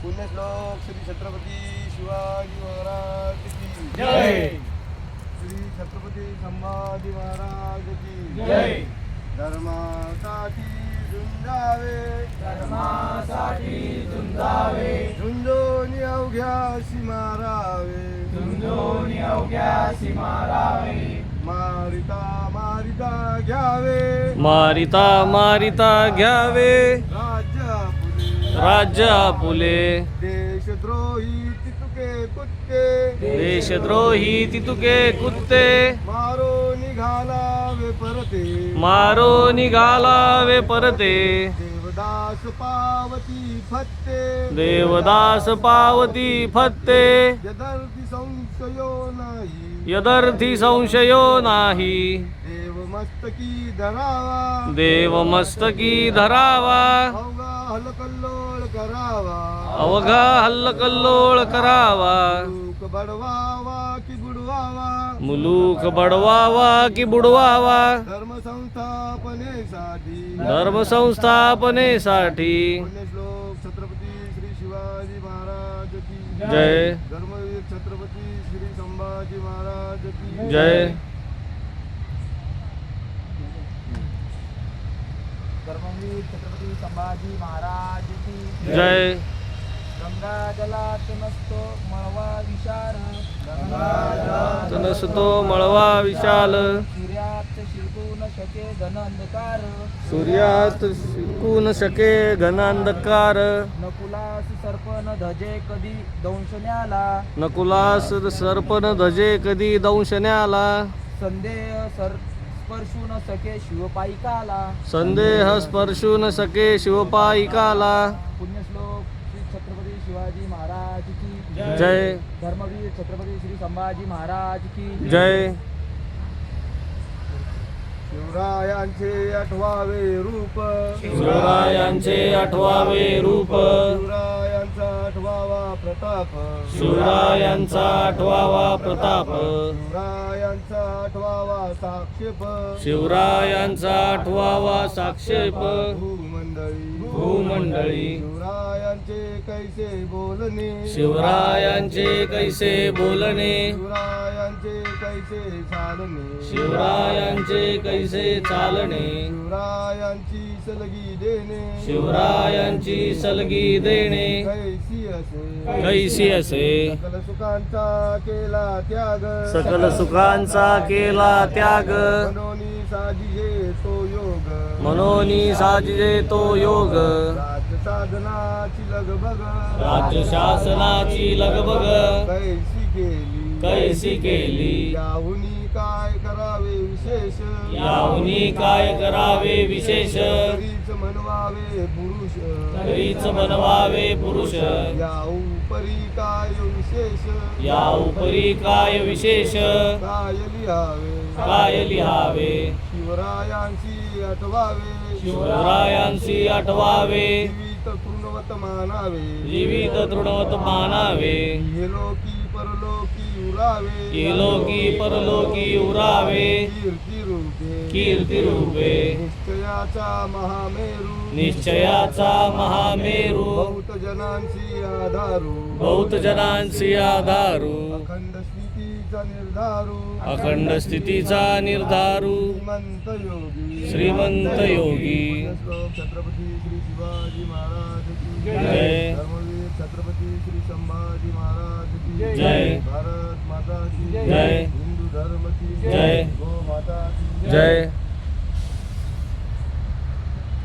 पुण्यश्लोक श्री छत्रपती शिवाजी महाराज की जय. श्री छत्रपती संभाजी महाराज की जय. धर्मासाठी झुंजावे धर्मासाठी झुंजावे झुंजोनी अवघ्याशी मारावे झुंजोनी अवघ्याशी मारावे मारिता मारिता घ्यावे मारिता मारिता घ्यावे राज्य आपुले राज्य आपुले देशद्रोही तितुके कुत्ते देशद्रोही तितुके कुत्ते मारो निघालावे परते मारो निघालावे परते देवदास पावती फत्ते देवदास पावती फत्ते यदर्थी संशयो नाही यदर्थी संशयो नाही देव मस्तकी धरावा देव मस्तकी धरावा अवघा हलकल्लोळ करावा अवघा हल्लकल्लोळ करावा लोक बडवावा की बुडवावा मुलूक बडवावा की बुडवावा धर्म संस्थापनेसाठी धर्म संस्थापनेसाठी पुण्यश्लोक छत्रपती श्री शिवाजी महाराज की जय. धर्मवीर छत्रपती श्री संभाजी महाराज की जय. धर्मवीर छत्रपती संभाजी महाराज की जय. गंगा जलात नसतो मळवा विशाल नसतो मळवा विशाल सूर्यात शिरकू न शके घन अंधकार सूर्यात शिकू न शके घन अंधकार नकुलास सर्पन धजे कधी दंशन्याला नकुलास सर्पन धजे कधी दंशन्याला संदेह स्पर्शू न सके शिवपाईकाला संदेह स्पर्शू न सके शिवपाईकाला पुण्यश्लोक श्री छत्रपती शिवाजी महाराज की जय. धर्मवीर छत्रपती श्री संभाजी महाराज की जय. शिवरायांचे आठवावे रूप शिवरायांचे आठवावे रूप शिवरायांचा आठवावा प्रताप शिवरायांचा आठवावा प्रताप शिवरायांचा आठवावा साक्षेप शिवरायांचा आठवावा साक्षेप भूमंडळी भूमंडळी शिवरायांचे कैसे बोलणे शिवरायांचे कैसे बोलणे शिवरायांचे कैसे चालणे शिवरायांचे कैसे चालणे शिवरायांची सलगी देणे शिवरायांची सलगी देणे कैसी असे कैसी असे सकल सुखांचा केला त्याग सकल सुखांचा केला त्याग मनोनी साजिजे तो योग मनोनी साजिजे तो योग राज्य साधनाची लगबग राज्य शासनाची लगबग कैसी केली याहुनी काय करावे विशेष याहुनी काय करावे विशेष तरीच म्हणवावे पुरुष तरीच बनवावे पुरुष याहू परी काय विशेष या उपरी काय विशेष काय लिहावे काय लिहावे शिवरायांची आठवावे शिवरायांची आठवावे जीवित तृणवत मानावे जीवित तृणवत मानावे हे लोकी परलोकी उरावे इलोकी परलोकी उरावे कीर्ती रूपे कीर्ती रूपे निश्चयाचा महामेरू निश्चयाचा महामेरू बहुत जनांची आधारू बहुत जनांची आधारू अखंड स्थितीचा निर्धारू अखंड स्थितीचा निर्धारू श्रीमंत योगी श्रीमंत योगी पुण्यश्लोक छत्रपती श्री शिवाजी महाराज की जय. धर्मवीर छत्रपती श्री संभाजी महाराज की जय. भारत माता की जय. हिंदू धर्म की जय. गो माता की जय.